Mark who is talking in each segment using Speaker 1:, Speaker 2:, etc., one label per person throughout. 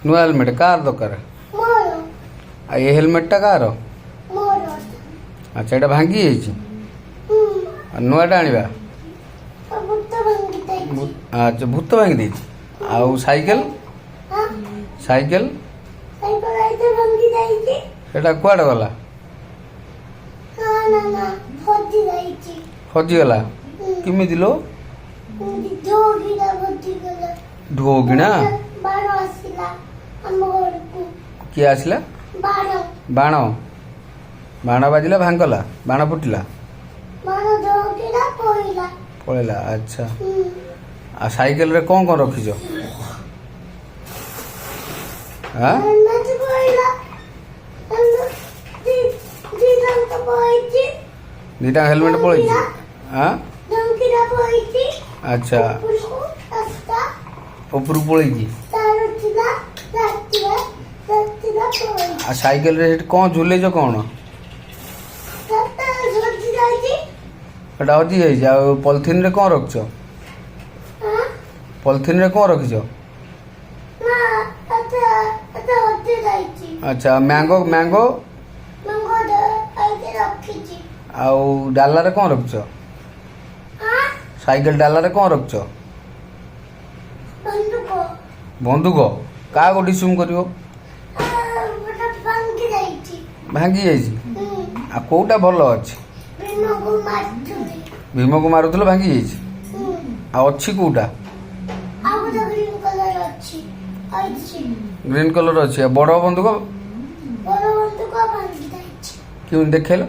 Speaker 1: नुआ helmet car दरकार ये हेलमेटा कार अच्छा ये भांगी नुआटा आनिबा अच्छा भूत भांगी देछि आउ साइकेल साइकेल सेटा कुआडे गला हजिगला किमिति लो ढोगिना किए आसला बाण बाण बाजिला भांगला बाण फुटिला पड़ेला अच्छा आ साइकेल रे कौन कौन रखीच दीटा हेलमेट पड़े अच्छा ऊपर पड़े साइकेल रे कौन झुलेज कौन हजी जाइए पॉलिथिन रे कौन रखछ पॉलिथिन रे कौन रखीच अच्छा मैंगो मैंगो आउ डाला रे कौन रखछ साइकेल डाला रे कौन रखछ बंदूक क्या को डिस्यूम करियो भांगी जाइए आ कोटा भल अच्छे भीम को मारुल भांगी जाइए आ अच्छी कोटा ग्रीन कलर अच्छी बड़ बंदूक क्यों देखेल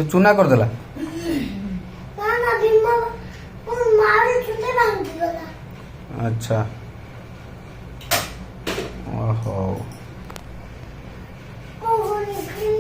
Speaker 1: चूना करदेला अच्छा ओहो